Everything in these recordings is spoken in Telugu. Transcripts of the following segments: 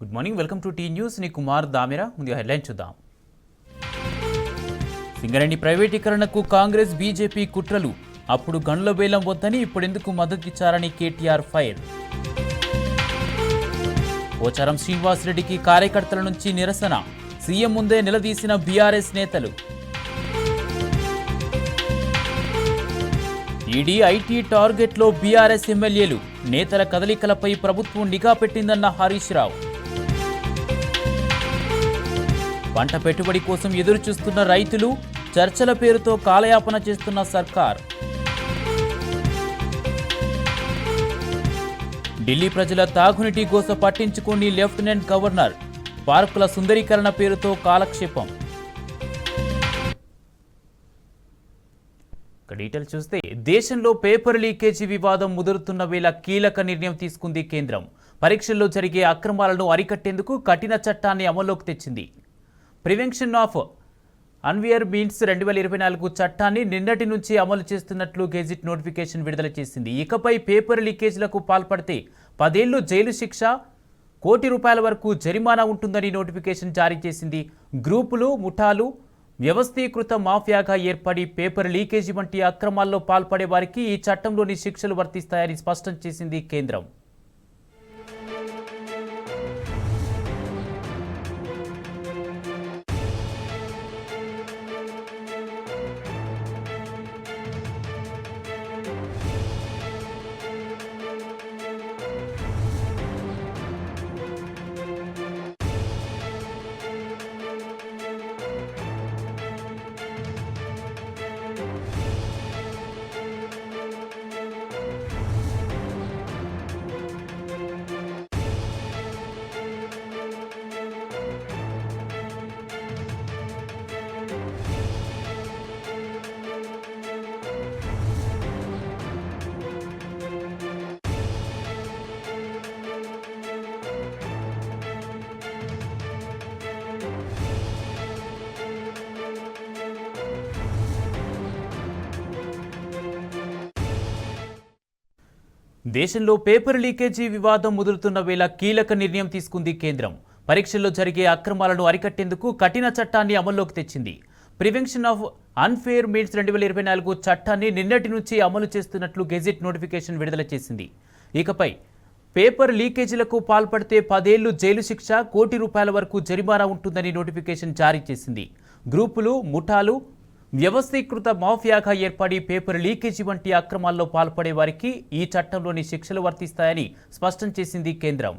Good morning, welcome to T News. ని కుమార్ దామిరా. ముందుగా హెడ్లైన్ చూద్దాం. సింగరేణి ప్రైవేటీకరణకు కాంగ్రెస్ బీజేపీ కుట్రలు. అప్పుడు గనుల వేలం వద్దని ఇప్పుడెందుకు మద్దతిచ్చారని కేటీఆర్ ఫైర్. పోచారం శ్రీనివాసరెడ్డికి కార్యకర్తల నుంచి నిరసన. సీఎం ముందే నిలదీసిన బీఆర్ఎస్ నేతలు. ఈడీ ఐటీ టార్గెట్లో బీఆర్ఎస్ ఎమ్మెల్యేలు. నేతల కదలికలపై ప్రభుత్వం నిఘా పెట్టిందన్న హరీష్ రావు. పంట పెట్టుబడి కోసం ఎదురుచూస్తున్న రైతులు. చర్చల పేరుతో కాలయాపన చేస్తున్న సర్కార్. ఢిల్లీ ప్రజల తాగునీటి గోస పట్టించుకోని లెఫ్టినెంట్ గవర్నర్. పార్కుల సుందరీకరణ పేరుతో కాలక్షేపం. డీటెయిల్ చూస్తే, దేశంలో పేపర్ లీకేజీ వివాదం ముదురుతున్న వేళ కీలక నిర్ణయం తీసుకుంది కేంద్రం. పరీక్షల్లో జరిగే అక్రమాలను అరికట్టేందుకు కఠిన చట్టాన్ని అమల్లోకి తెచ్చింది. ప్రివెన్షన్ ఆఫ్ అన్వేర్ మీన్స్ 2024 చట్టాన్ని నిన్నటి నుంచి అమలు చేస్తున్నట్లు గెజిట్ నోటిఫికేషన్ విడుదల చేసింది. ఇకపై పేపర్ లీకేజీలకు పాల్పడితే 10 ఏళ్లు జైలు శిక్ష, ₹1 కోటి వరకు జరిమానా ఉంటుందని నోటిఫికేషన్ జారీ చేసింది. గ్రూపులు, ముఠాలు వ్యవస్థీకృత మాఫియాగా ఏర్పడి పేపర్ లీకేజీ వంటి అక్రమాల్లో పాల్పడే వారికి ఈ చట్టంలోని శిక్షలు వర్తిస్తాయని స్పష్టం చేసింది కేంద్రం. దేశంలో పేపర్ లీకేజీ వివాదం ముదురుతున్న వేళ కీలక నిర్ణయం తీసుకుంది కేంద్రం. పరీక్షల్లో జరిగే అక్రమాలను అరికట్టేందుకు కఠిన చట్టాన్ని అమల్లోకి తెచ్చింది. ప్రివెన్షన్ ఆఫ్ అన్ఫేర్ మీన్స్ 2024 చట్టాన్ని నిన్నటి నుంచి అమలు చేస్తున్నట్లు గెజిట్ నోటిఫికేషన్ విడుదల చేసింది. ఇకపై పేపర్ లీకేజీలకు పాల్పడితే 10 ఏళ్లు జైలు శిక్ష, ₹1 కోటి వరకు జరిమానా ఉంటుందని నోటిఫికేషన్ జారీ చేసింది. గ్రూపులు, ముఠాలు వ్యవస్థీకృత మాఫియాగా ఏర్పడి పేపర్ లీకేజీ వంటి అక్రమాల్లో పాల్పడే వారికి ఈ చట్టంలోని శిక్షలు వర్తిస్తాయని స్పష్టం చేసింది కేంద్రం.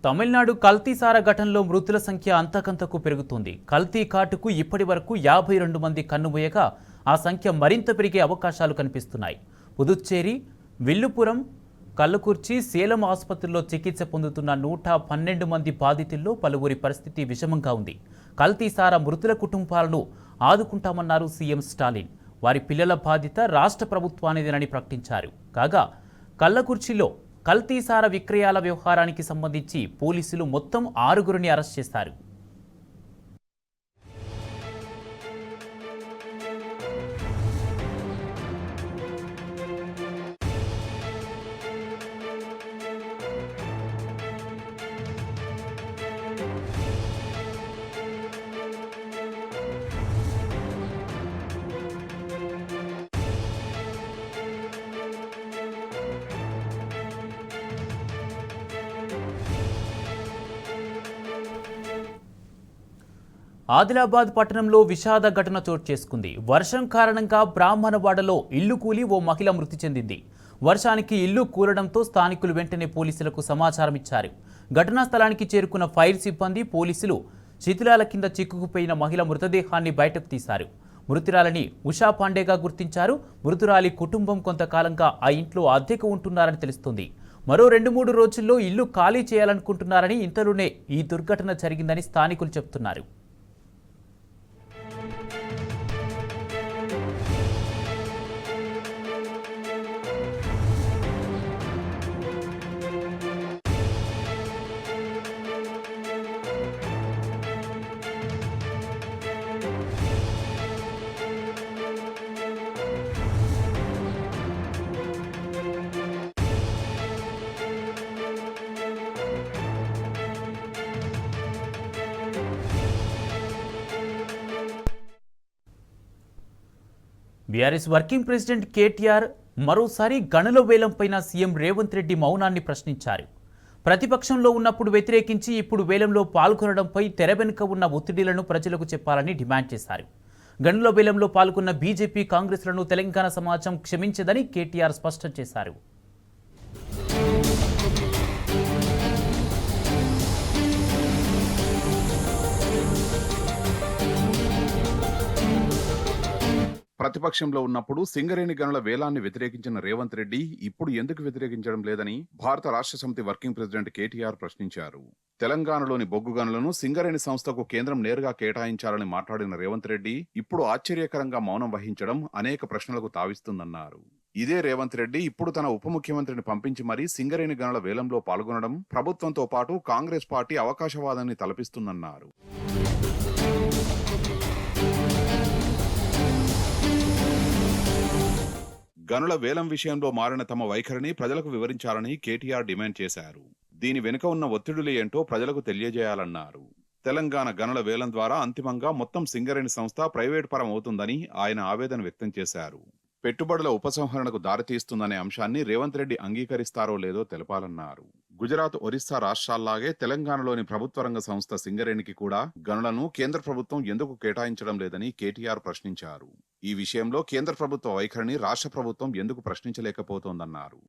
తమిళనాడు కల్తీసార ఘటనలో మృతుల సంఖ్య అంతకంతకు పెరుగుతోంది. కల్తీ కాటుకు ఇప్పటి వరకు 52 మంది కన్నుమూయగా ఆ సంఖ్య మరింత పెరిగే అవకాశాలు కనిపిస్తున్నాయి. పుదుచ్చేరి, విల్లుపురం, కల్లకుర్చి, సేలం ఆసుపత్రుల్లో చికిత్స పొందుతున్న 112 మంది బాధితుల్లో పలువురి పరిస్థితి విషమంగా ఉంది. కల్తీసార మృతుల కుటుంబాలను ఆదుకుంటామన్నారు సీఎం స్టాలిన్. వారి పిల్లల బాధ్యత రాష్ట్ర ప్రభుత్వానిదేనని ప్రకటించారు. కాగా కల్లకుర్చిలో కల్తీసార విక్రయాల వ్యవహారానికి సంబంధించి పోలీసులు మొత్తం 6గురిని అరెస్ట్ చేశారు. ఆదిలాబాద్ పట్టణంలో విషాద ఘటన చోటు చేసుకుంది. వర్షం కారణంగా బ్రాహ్మణవాడలో ఇల్లు కూలి ఓ మహిళ మృతి చెందింది. వర్షానికి ఇల్లు కూలడంతో స్థానికులు వెంటనే పోలీసులకు సమాచారం ఇచ్చారు. ఘటనా స్థలానికి చేరుకున్న ఫైర్ సిబ్బంది పోలీసులు శిథిలాల కింద చిక్కుకుపోయిన మహిళ మృతదేహాన్ని బయటకు తీశారు. మృతురాలని ఉషా పాండేగా గుర్తించారు. మృతురాలి కుటుంబం కొంతకాలంగా ఆ ఇంట్లో అద్దెకు ఉంటున్నారని తెలుస్తుంది. మరో 2-3 రోజుల్లో ఇల్లు ఖాళీ చేయాలనుకుంటున్నారని, ఇంతలోనే ఈ దుర్ఘటన జరిగిందని స్థానికులు చెబుతున్నారు. బీఆర్ఎస్ వర్కింగ్ ప్రెసిడెంట్ కేటీఆర్ మరోసారి గనుల వేలంపైన సీఎం రేవంత్ రెడ్డి మౌనాన్ని ప్రశ్నించారు. ప్రతిపక్షంలో ఉన్నప్పుడు వ్యతిరేకించి ఇప్పుడు వేలంలో పాల్గొనడంపై తెర వెనుక ఉన్న ఒత్తిడిలను ప్రజలకు చెప్పాలని డిమాండ్ చేశారు. గనుల వేలంలో పాల్గొన్న బీజేపీ, కాంగ్రెస్లను తెలంగాణ సమాజం క్షమించదని కేటీఆర్ స్పష్టం చేశారు. ప్రతిపక్షంలో ఉన్నప్పుడు సింగరేణి గనుల వేలాన్ని వ్యతిరేకించిన రేవంత్ రెడ్డి ఇప్పుడు ఎందుకు వ్యతిరేకించడం లేదని భారత రాష్ట్ర సమితి వర్కింగ్ ప్రెసిడెంట్ కేటీఆర్ ప్రశ్నించారు. తెలంగాణలోని బొగ్గు గనులను సింగరేణి సంస్థకు కేంద్రం నేరుగా కేటాయించాలని మాట్లాడిన రేవంత్ రెడ్డి ఇప్పుడు ఆశ్చర్యకరంగా మౌనం వహించడం అనేక ప్రశ్నలకు తావిస్తుందన్నారు. ఇదే రేవంత్ రెడ్డి ఇప్పుడు తన ఉప ముఖ్యమంత్రిని పంపించి మరీ సింగరేణి గనుల వేలంలో పాల్గొనడం ప్రభుత్వంతో పాటు కాంగ్రెస్ పార్టీ అవకాశవాదాన్ని తలపిస్తుందన్నారు. గనుల వేలం విషయంలో మారిన తమ వైఖరిని ప్రజలకు వివరించాలని కేటీఆర్ డిమాండ్ చేశారు. దీని వెనుక ఉన్న ఒత్తిడులు ఏంటో ప్రజలకు తెలియజేయాలన్నారు. తెలంగాణ గనుల వేలం ద్వారా అంతిమంగా మొత్తం సింగరేణి సంస్థ ప్రైవేట్ పరం అవుతుందని ఆయన ఆవేదన వ్యక్తం చేశారు. పెట్టుబడుల ఉపసంహరణకు దారితీస్తుందనే అంశాన్ని రేవంత్ రెడ్డి అంగీకరిస్తారో లేదో తెలపాలన్నారు. గుజరాత్, ఒరిస్సా రాష్ట్రాల్లాగే తెలంగాణలోని ప్రభుత్వ రంగ సంస్థ సింగరేణికి కూడా గనులను కేంద్ర ప్రభుత్వం ఎందుకు కేటాయించడం లేదని కేటీఆర్ ప్రశ్నించారు. ఈ విషయంలో కేంద్ర ప్రభుత్వ వైఖరిని రాష్ట్ర ప్రభుత్వం ఎందుకు ప్రశ్నించలేకపోతోందన్నారు.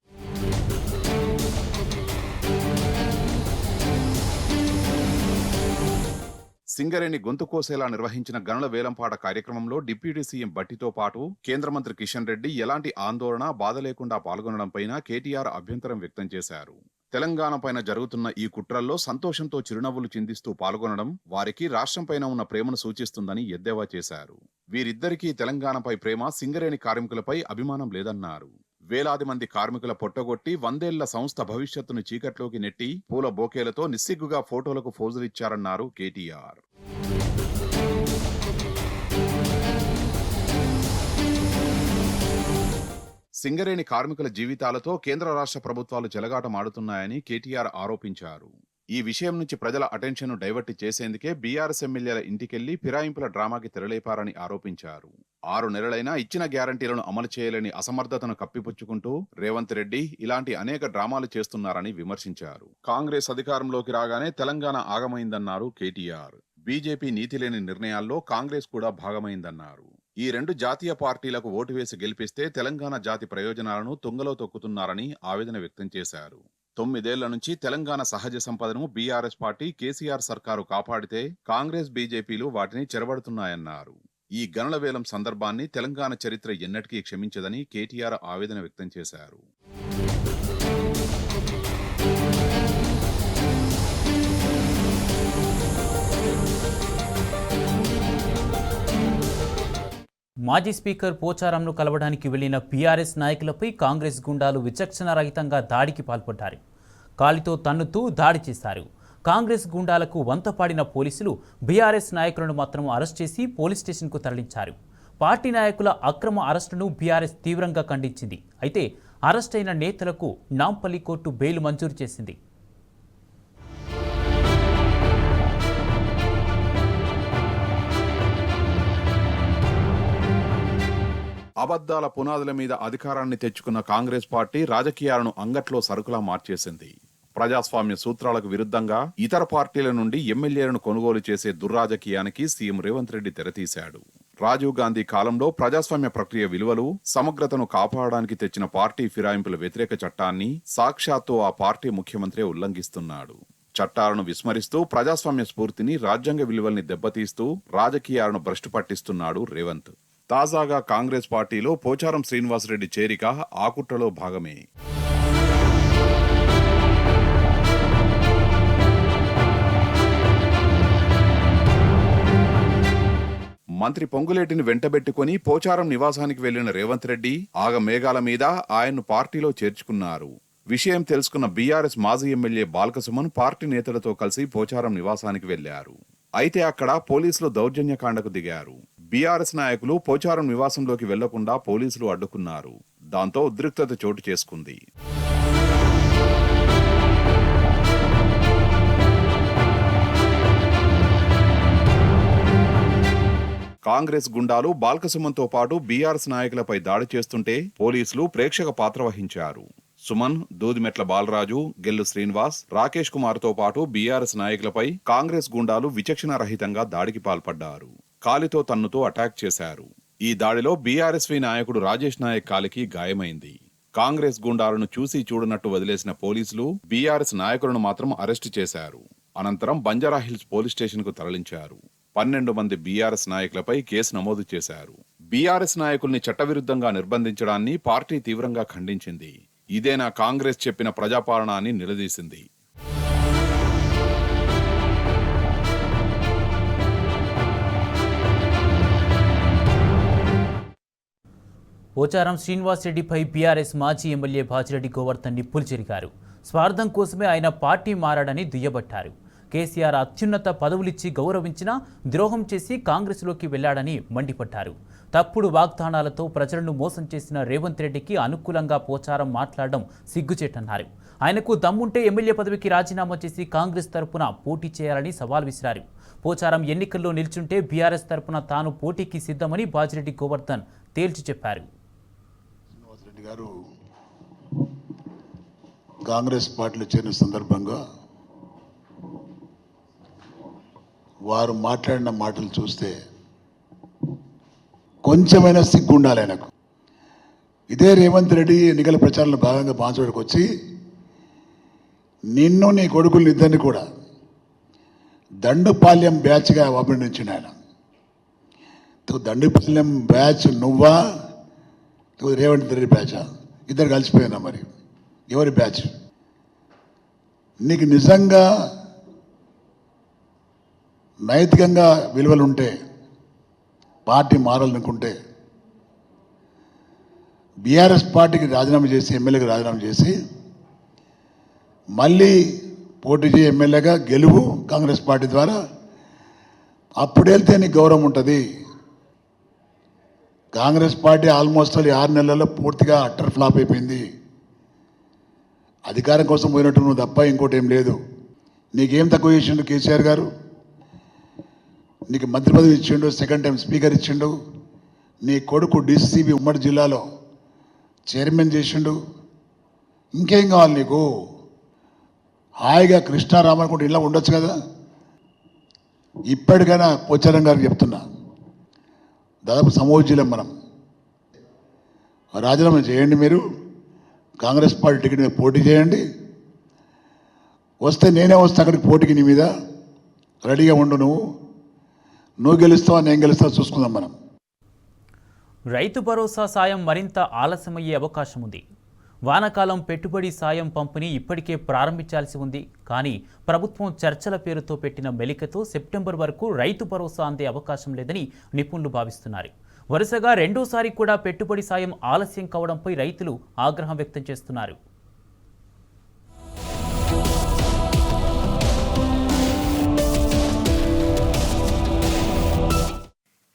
సింగరేణి గొంతు కోసేలా నిర్వహించిన గనుల వేలంపాట కార్యక్రమంలో డిప్యూటీ సీఎం భట్టితో పాటు కేంద్ర మంత్రి కిషన్ రెడ్డి ఎలాంటి ఆందోళన, బాధ లేకుండా పాల్గొనడంపైన కేటీఆర్ అభ్యంతరం వ్యక్తం చేశారు. తెలంగాణ పైన జరుగుతున్న ఈ కుట్రల్లో సంతోషంతో చిరునవ్వులు చిందిస్తూ పాల్గొనడం వారికి రాష్ట్రంపైన ఉన్న ప్రేమను సూచిస్తుందని ఎద్దేవా చేశారు. వీరిద్దరికీ తెలంగాణపై ప్రేమ, సింగరేణి కార్మికులపై అభిమానం లేదన్నారు. వేలాది మంది కార్మికుల పొట్టగొట్టి 100 ఏళ్ల సంస్థ భవిష్యత్తును చీకట్లోకి నెట్టి పూల బోకేలతో నిస్సిగ్గుగా ఫోటోలకు ఫోజులిచ్చారన్నారు కేటీఆర్. సింగరేణి కార్మికుల జీవితాలతో కేంద్ర రాష్ట్ర ప్రభుత్వాలు చెలగాటమాడుతున్నాయని కేటీఆర్ ఆరోపించారు. ఈ విషయం నుంచి ప్రజల అటెన్షన్ డైవర్ట్ చేసేందుకే బీఆర్ఎస్ ఎమ్మెల్యేల ఇంటికెళ్లి ఫిరాయింపుల డ్రామాకి తెరలేపారని ఆరోపించారు. 6 నెలలైనా ఇచ్చిన గ్యారంటీలను అమలు చేయలేని అసమర్థతను కప్పిపుచ్చుకుంటూ రేవంత్ రెడ్డి ఇలాంటి అనేక డ్రామాలు చేస్తున్నారని విమర్శించారు. కాంగ్రెస్ అధికారంలోకి రాగానే తెలంగాణ ఆగమైందన్నారు కేటీఆర్. బీజేపీ నీతిలేని నిర్ణయాల్లో కాంగ్రెస్ కూడా భాగమైందన్నారు. ఈ 2 జాతీయ పార్టీలకు ఓటు వేసి గెలిపిస్తే తెలంగాణ జాతి ప్రయోజనాలను తుంగలో తొక్కుతున్నారని ఆవేదన వ్యక్తం చేశారు. 9 ఏళ్ల నుంచి తెలంగాణ సహజ సంపదను బీఆర్ఎస్ పార్టీ, కేసీఆర్ సర్కారు కాపాడితే కాంగ్రెస్, బీజేపీలు వాటిని చెరబడుతున్నాయన్నారు. ఈ గనుల వేలం సందర్భాన్ని తెలంగాణ చరిత్ర ఎన్నటికీ క్షమించదని కేటీఆర్ ఆవేదన వ్యక్తం చేశారు. మాజీ స్పీకర్ పోచారంను కలవడానికి వెళ్లిన బీఆర్ఎస్ నాయకులపై కాంగ్రెస్ గుండాలు విచక్షణరహితంగా దాడికి పాల్పడ్డారు. కాలితో తన్నుతూ దాడి చేశారు. కాంగ్రెస్ గుండాలకు వంతపాడిన పోలీసులు బీఆర్ఎస్ నాయకులను మాత్రం అరెస్ట్ చేసి పోలీస్ స్టేషన్కు తరలించారు. పార్టీ నాయకుల అక్రమ అరెస్టును బీఆర్ఎస్ తీవ్రంగా ఖండించింది. అయితే అరెస్ట్ అయిన నేతలకు నాంపల్లి కోర్టు బెయిల్ మంజూరు చేసింది. అబద్ధాల పునాదుల మీద అధికారాన్ని తెచ్చుకున్న కాంగ్రెస్ పార్టీ రాజకీయాలను అంగట్లో సరుకులా మార్చేసింది. ప్రజాస్వామ్య సూత్రాలకు విరుద్ధంగా ఇతర పార్టీల నుండి ఎమ్మెల్యేలను కొనుగోలు చేసే దుర్రాజకీయానికి సీఎం రేవంత్ రెడ్డి తెరతీశాడు. రాజీవ్ గాంధీ కాలంలో ప్రజాస్వామ్య ప్రక్రియ విలువలు, సమగ్రతను కాపాడడానికి తెచ్చిన పార్టీ ఫిరాయింపుల వ్యతిరేక చట్టాన్ని సాక్షాత్తు ఆ పార్టీ ముఖ్యమంత్రి ఉల్లంఘిస్తున్నాడు. చట్టాలను విస్మరిస్తూ ప్రజాస్వామ్య స్ఫూర్తిని, రాజ్యాంగ విలువల్ని దెబ్బతీస్తూ రాజకీయాలను భ్రష్టు పట్టిస్తున్నాడు రేవంత్. తాజాగా కాంగ్రెస్ పార్టీలో పోచారం శ్రీనివాసరెడ్డి చేరిక ఆ కుట్రలో భాగమే. మంత్రి పొంగులేటిని వెంటబెట్టుకుని పోచారం నివాసానికి వెళ్లిన రేవంత్ రెడ్డి ఆగమేఘాల మీద ఆయన్ను పార్టీలో చేర్చుకున్నారు. విషయం తెలుసుకున్న బీఆర్ఎస్ మాజీ ఎమ్మెల్యే బాల్కసుమన్ పార్టీ నేతలతో కలిసి పోచారం నివాసానికి వెళ్లారు. అయితే అక్కడ పోలీసులు దౌర్జన్యకాండకు దిగారు. బీఆర్ఎస్ నాయకులు పోచారం నివాసంలోకి వెళ్లకుండా పోలీసులు అడ్డుకున్నారు. దాంతో ఉద్రిక్తత చోటు చేసుకుంది. కాంగ్రెస్ గుండాలు బాల్కసుమన్తో పాటు బీఆర్ఎస్ నాయకులపై దాడి చేస్తుంటే పోలీసులు ప్రేక్షక పాత్ర వహించారు. సుమన్, దూదిమెట్ల బాలరాజు, గెల్లు శ్రీనివాస్, రాకేష్ కుమార్తో పాటు బీఆర్ఎస్ నాయకులపై కాంగ్రెస్ గుండాలు విచక్షణారహితంగా దాడికి పాల్పడ్డారు. కాలితో తన్నుతో అటాక్ చేశారు. ఈ దాడిలో బీఆర్ఎస్వి నాయకుడు రాజేష్ నాయక్ కాలికి గాయమైంది. కాంగ్రెస్ గుండాలను చూసి చూడనట్టు వదిలేసిన పోలీసులు బీఆర్ఎస్ నాయకులను మాత్రం అరెస్టు చేశారు. అనంతరం బంజారాహిల్స్ పోలీస్ స్టేషన్ కు తరలించారు. 12 మంది బీఆర్ఎస్ నాయకులపై కేసు నమోదు చేశారు. బీఆర్ఎస్ నాయకుల్ని చట్టవిరుద్ధంగా నిర్బంధించడాన్ని పార్టీ తీవ్రంగా ఖండించింది. ఇదేనా కాంగ్రెస్ చెప్పిన ప్రజాపాలన అని నిలదీసింది. పోచారం శ్రీనివాసరెడ్డిపై బీఆర్ఎస్ మాజీ ఎమ్మెల్యే బాజిరెడ్డి గోవర్ధన్ నిప్పులు చెరిగారు. స్వార్థం కోసమే ఆయన పార్టీ మారాడని దుయ్యబట్టారు. కేసీఆర్ అత్యున్నత పదవులిచ్చి గౌరవించినా ద్రోహం చేసి కాంగ్రెస్లోకి వెళ్లాడని మండిపడ్డారు. తప్పుడు వాగ్దానాలతో ప్రజలను మోసం చేసిన రేవంత్ రెడ్డికి అనుకూలంగా పోచారం మాట్లాడడం సిగ్గుచేటన్నారు. ఆయనకు దమ్ముంటే ఎమ్మెల్యే పదవికి రాజీనామా చేసి కాంగ్రెస్ తరపున పోటీ చేయాలని సవాల్ విసిరారు. పోచారం ఎన్నికల్లో నిల్చుంటే బీఆర్ఎస్ తరపున తాను పోటీకి సిద్ధమని బాజిరెడ్డి గోవర్ధన్ తేల్చి చెప్పారు. శ్రీనివాసరెడ్డి గారు కాంగ్రెస్ పార్టీలో చేరిన సందర్భంగా వారు మాట్లాడిన మాటలు చూస్తే కొంచెమైనా సిగ్గు ఉండాలి ఆయనకు. ఇదే రేవంత్ రెడ్డి ఎన్నికల ప్రచారంలో భాగంగా బాన్సువాడకు వచ్చి నిన్ను నీ కొడుకుల్ని ఇద్దరిని కూడా దండుపాల్యం బ్యాచ్గా అభినందించిండు ఆయన. దండుపాల్యం బ్యాచ్ నువ్వా, రేవంత్ రెడ్డి బ్యాచా? ఇద్దరు కలిసిపోయినా మరి ఎవరి బ్యాచ్? నీకు నిజంగా నైతికంగా విలువలు ఉంటే, పార్టీ మారాలనుకుంటే బీఆర్ఎస్ పార్టీకి రాజీనామా చేసి, ఎమ్మెల్యేకి రాజీనామా చేసి మళ్ళీ పోటీ చేసి ఎమ్మెల్యేగా గెలువు కాంగ్రెస్ పార్టీ ద్వారా. అప్పుడు వెళ్తే నీకు గౌరవం ఉంటుంది. కాంగ్రెస్ పార్టీ ఆల్మోస్ట్ 6 నెలల్లో పూర్తిగా అట్టర్ ఫ్లాప్ అయిపోయింది. అధికారం కోసం పోయినట్టు నువ్వు తప్ప ఇంకోటి ఏం లేదు. నీకేం తక్కువ చేసిండు కేసీఆర్ గారు? నీకు మంత్రి పదవి ఇచ్చిండు, సెకండ్ టైం స్పీకర్ ఇచ్చిండు. నీ కొడుకు డీసీబీ ఉమ్మడి జిల్లాలో చైర్మన్ చేసిండు. ఇంకేం కావాలి నీకు? హాయిగా కృష్ణారామనుకుంటే ఇలా ఉండొచ్చు కదా. ఇప్పటికైనా పోచారం గారికి చెప్తున్నా, దాదాపు సమూహజీలం మనం రాజీనామా చేయండి. మీరు కాంగ్రెస్ పార్టీ టికెట్ మీద పోటీ చేయండి. వస్తే నేనే వస్తే అక్కడికి పోటీకి నీ మీద రెడీగా ఉండు. నువ్వు గెలుస్తావా, నేను గెలుస్తావా చూసుకుందాం మనం. రైతు భరోసా సాయం మరింత ఆలస్యమయ్యే అవకాశం ఉంది. వానాకాలం పెట్టుబడి సాయం పంపిణీ ఇప్పటికే ప్రారంభించాల్సి ఉంది. కానీ ప్రభుత్వం చర్చల పేరుతో పెట్టిన మెలికతో సెప్టెంబర్ వరకు రైతు భరోసా అందే అవకాశం లేదని నిపుణులు భావిస్తున్నారు. వరుసగా రెండోసారి కూడా పెట్టుబడి సాయం ఆలస్యం కావడంపై రైతులు ఆగ్రహం వ్యక్తం చేస్తున్నారు.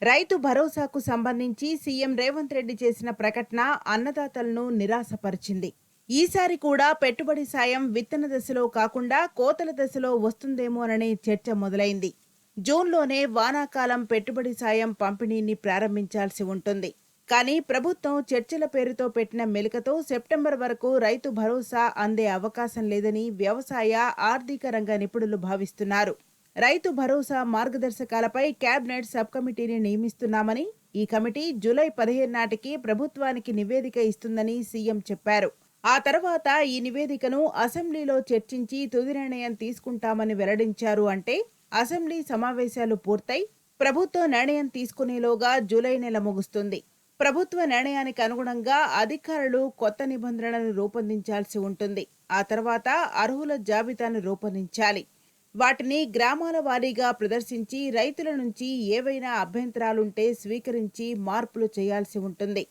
రైతు భరోసాకు సంబంధించి సీఎం రేవంత్ రెడ్డి చేసిన ప్రకటన అన్నదాతలను నిరాశపరిచింది. ఈసారి కూడా పెట్టుబడి సాయం విత్తన దశలో కాకుండా కోతల దశలో వస్తుందేమోననే చర్చ మొదలైంది. జూన్లోనే వానాకాలం పెట్టుబడి సాయం పంపిణీని ప్రారంభించాల్సి ఉంటుంది. కానీ ప్రభుత్వం చర్చల పేరుతో పెట్టిన మెలికతో సెప్టెంబర్ వరకు రైతు భరోసా అందే అవకాశం లేదని వ్యవసాయ ఆర్థిక రంగ నిపుణులు భావిస్తున్నారు. రైతు భరోసా మార్గదర్శకాలపై కేబినెట్ సబ్ కమిటీని నియమిస్తున్నామని, ఈ కమిటీ జూలై 15 నాటికి ప్రభుత్వానికి నివేదిక ఇస్తుందని సీఎం చెప్పారు. ఆ తర్వాత ఈ నివేదికను అసెంబ్లీలో చర్చించి తుది నిర్ణయం తీసుకుంటామని వెల్లడించారు. అంటే అసెంబ్లీ సమావేశాలు పూర్తయి ప్రభుత్వం నిర్ణయం తీసుకునేలోగా జూలై నెల ముగుస్తుంది. ప్రభుత్వ నిర్ణయానికి అనుగుణంగా అధికారులు కొత్త నిబంధనలను రూపొందించాల్సి ఉంటుంది. ఆ తర్వాత అర్హుల జాబితాను రూపొందించాలి. వాటిని గ్రామాల వారీగా ప్రదర్శించి రైతుల నుంచి ఏవైనా అభ్యంతరాలుంటే స్వీకరించి మార్పులు చేయాల్సి ఉంటుంది.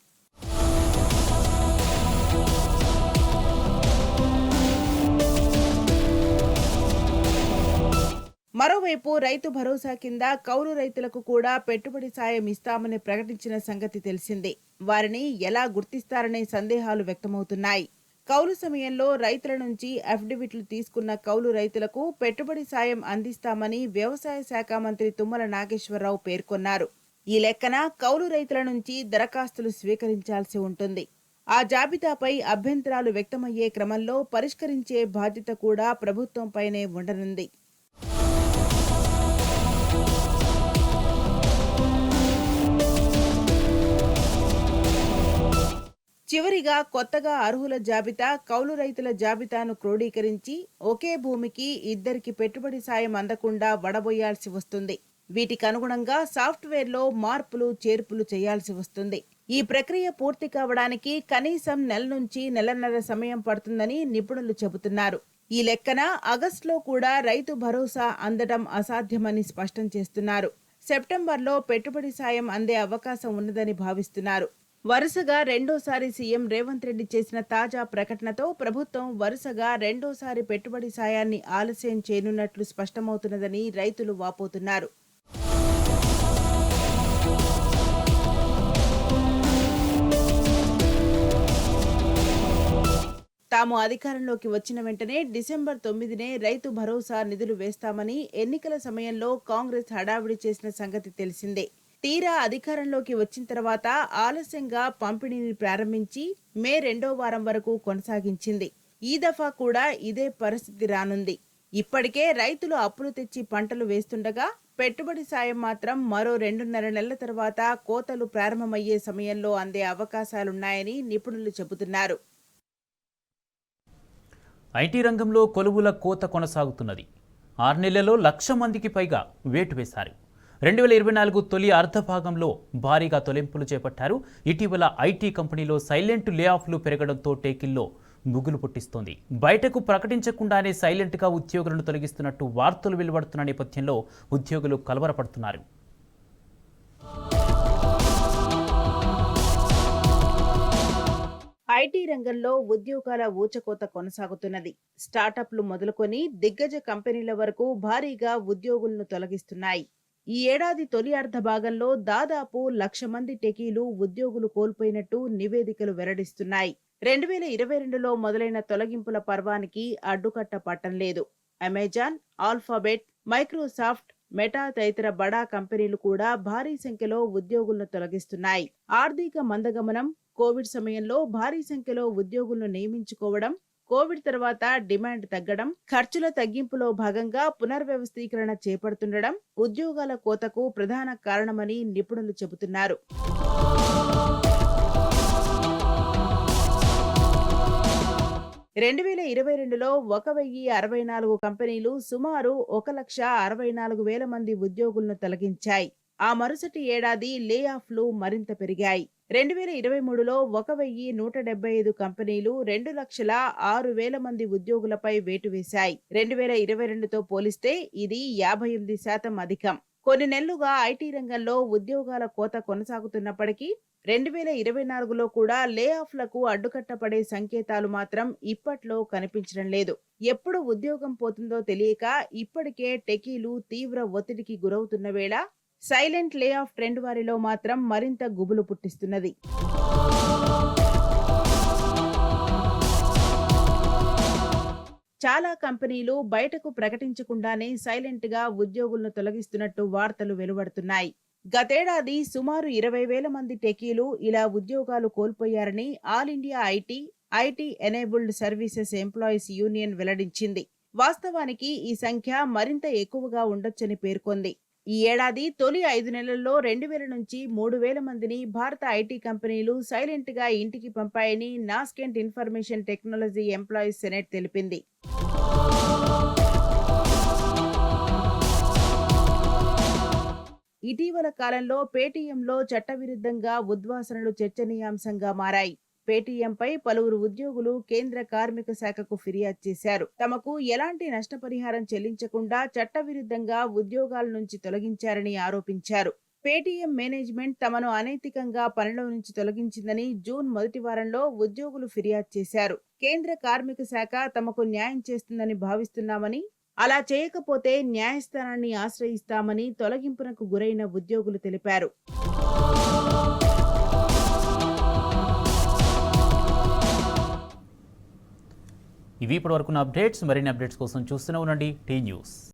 మరోవైపు రైతు భరోసా కింద కౌలు రైతులకు కూడా పెట్టుబడి సాయం ఇస్తామని ప్రకటించిన సంగతి తెలిసిందే. వారిని ఎలా గుర్తిస్తారనే సందేహాలు వ్యక్తమవుతున్నాయి. కౌలు సమయంలో రైతుల నుంచి అఫిడవిట్లు తీసుకున్న కౌలు రైతులకు పెట్టుబడి సాయం అందిస్తామని వ్యవసాయ శాఖ మంత్రి తుమ్మల నాగేశ్వరరావు పేర్కొన్నారు. ఈ లెక్కన కౌలు రైతుల నుంచి దరఖాస్తులు స్వీకరించాల్సి ఉంటుంది. ఆ జాబితాపై అభ్యంతరాలు వ్యక్తమయ్యే క్రమంలో పరిష్కరించే బాధ్యత కూడా ప్రభుత్వంపైనే ఉండనుంది. చివరిగా కొత్తగా అర్హుల జాబితా, కౌలు రైతుల జాబితాను క్రోడీకరించి ఒకే భూమికి ఇద్దరికి పెట్టుబడి సాయం అందకుండా వడబోయాల్సి వస్తుంది. వీటికి అనుగుణంగా సాఫ్ట్వేర్లో మార్పులు చేర్పులు చేయాల్సి వస్తుంది. ఈ ప్రక్రియ పూర్తి కావడానికి కనీసం నెల నుంచి నెలన్నర సమయం పడుతుందని నిపుణులు చెబుతున్నారు. ఈ లెక్కన ఆగస్టులో కూడా రైతు భరోసా అందడం అసాధ్యమని స్పష్టం చేస్తున్నారు. సెప్టెంబర్లో పెట్టుబడి సాయం అందే అవకాశం ఉన్నదని భావిస్తున్నారు. వరుసగా రెండోసారి సీఎం రేవంత్ రెడ్డి చేసిన తాజా ప్రకటనతో ప్రభుత్వం వరుసగా రెండోసారి పెట్టుబడి సాయాన్ని ఆలస్యం చేయనున్నట్లు స్పష్టమవుతున్నదని రైతులు వాపోతున్నారు. తాము అధికారంలోకి వచ్చిన వెంటనే డిసెంబర్ 9నే రైతు భరోసా నిధులు వేస్తామని ఎన్నికల సమయంలో కాంగ్రెస్ హడావిడి చేసిన సంగతి తెలిసిందే. తీరా అధికారంలోకి వచ్చిన తర్వాత ఆలస్యంగా పంపిణీని ప్రారంభించి మే 2వ వారం వరకు కొనసాగించింది. ఈ దఫా కూడా ఇదే పరిస్థితి రానుంది. ఇప్పటికే రైతులు అప్పులు తెచ్చి పంటలు వేస్తుండగా పెట్టుబడి సాయం మాత్రం మరో 2.5 నెలల తర్వాత కోతలు ప్రారంభమయ్యే సమయంలో అందే అవకాశాలున్నాయని నిపుణులు చెబుతున్నారు. ఐటీ రంగంలో కొలువుల కోత కొనసాగుతున్నది. 6 నెలల్లో 1,00,000 మందికి పైగా వేటు వేశారు. 2024 తొలి అర్ధభాగంలో భారీగా తొలగింపులు చేపట్టారు. ఇటీవల ఐటీ కంపెనీలో సైలెంట్ లే ఆఫ్లు పెరగడంతో టేకిల్లో ముగ్గులు పుట్టిస్తోంది. బయటకు ప్రకటించకుండానే సైలెంట్గా ఉద్యోగులను తొలగిస్తున్నట్టు వార్తలు వెలువడుతున్న నేపథ్యంలో ఉద్యోగులు కలవరపడుతున్నారు. ఐటీ రంగంలో ఉద్యోగాల ఊచకోత కొనసాగుతున్నది. స్టార్టప్లు మొదలుకొని దిగ్గజ కంపెనీల వరకు భారీగా ఉద్యోగులను తొలగిస్తున్నాయి. ఈ ఏడాది తొలి అర్ధ భాగంలో దాదాపు 1,00,000 మంది టెకీలు ఉద్యోగులు కోల్పోయినట్టు నివేదికలు వెల్లడిస్తున్నాయి. 2022లో మొదలైన తొలగింపుల పర్వానికి అడ్డుకట్ట పట్టం లేదు. అమెజాన్, ఆల్ఫాబెట్, మైక్రోసాఫ్ట్, మెటా తదితర బడా కంపెనీలు కూడా భారీ సంఖ్యలో ఉద్యోగులను తొలగిస్తున్నాయి. ఆర్థిక మందగమనం, కోవిడ్ సమయంలో భారీ సంఖ్యలో ఉద్యోగులను నియమించుకోవడం, కోవిడ్ తర్వాత డిమాండ్ తగ్గడం, ఖర్చుల తగ్గింపులో భాగంగా పునర్వ్యవస్థీకరణ చేపడుతుండడం ఉద్యోగాల కోతకు ప్రధాన కారణమని నిపుణులు చెబుతున్నారు. రెండు 2022లో 1,064 కంపెనీలు సుమారు 1,64,000 మంది ఉద్యోగులను తొలగించాయి. ఆ మరుసటి ఏడాది లే ఆఫ్లు మరింత పెరిగాయి. 2023లో 1,175 కంపెనీలు 2,06,000 మంది ఉద్యోగులపై వేటు వేశాయి. 2022తో పోలిస్తే ఇది 58% అధికం. కొన్ని నెలలుగా ఐటీ రంగంలో ఉద్యోగాల కోత కొనసాగుతున్నప్పటికీ 2024లో కూడా లే ఆఫ్లకు అడ్డుకట్టపడే సంకేతాలు మాత్రం ఇప్పట్లో కనిపించడం లేదు. ఎప్పుడు ఉద్యోగం పోతుందో తెలియక ఇప్పటికే టెకీలు తీవ్ర ఒత్తిడికి గురవుతున్న వేళ సైలెంట్ లే ఆఫ్ ట్రెండ్ వారిలో మాత్రం మరింత గుబులు పుట్టిస్తున్నది. చాలా కంపెనీలు బయటకు ప్రకటించకుండానే సైలెంట్ గా ఉద్యోగులను తొలగిస్తున్నట్టు వార్తలు వెలువడుతున్నాయి. గతేడాది సుమారు 20,000 మంది టెకీలు ఇలా ఉద్యోగాలు కోల్పోయారని All India IT enabled services employees union వెల్లడించింది. వాస్తవానికి ఈ సంఖ్య మరింత ఎక్కువగా ఉండొచ్చని పేర్కొంది. ఈ ఏడాది తొలి 5 నెలల్లో 2,000 నుంచి 3,000 మందిని భారత ఐటీ కంపెనీలు సైలెంట్ గా ఇంటికి పంపాయని నాస్కెంట్ ఇన్ఫర్మేషన్ టెక్నాలజీ ఎంప్లాయీస్ సెనెట్ తెలిపింది. ఇటీవల కాలంలో పేటీఎంలో చట్టవిరుద్ధంగా ఉద్వాసనలు చర్చనీయాంశంగా మారాయి. పేటీఎంపై పలువురు ఉద్యోగులు కేంద్ర కార్మిక శాఖకు ఫిర్యాదు చేశారు. తమకు ఎలాంటి నష్టపరిహారం చెల్లించకుండా చట్టవిరుద్ధంగా ఉద్యోగాల నుంచి తొలగించారని ఆరోపించారు. పేటీఎం మేనేజ్మెంట్ తమను అనైతికంగా పనిలో నుంచి తొలగించిందని జూన్ మొదటి వారంలో ఉద్యోగులు ఫిర్యాదు చేశారు. కేంద్ర కార్మిక శాఖ తమకు న్యాయం చేస్తుందని భావిస్తున్నామని, అలా చేయకపోతే న్యాయస్థానాన్ని ఆశ్రయిస్తామని తొలగింపునకు గురైన ఉద్యోగులు తెలిపారు. ఇవి ఇప్పటివరకున్న అప్డేట్స్. మరిన్ని అప్డేట్స్ కోసం చూస్తూనే ఉండండి టీ న్యూస్.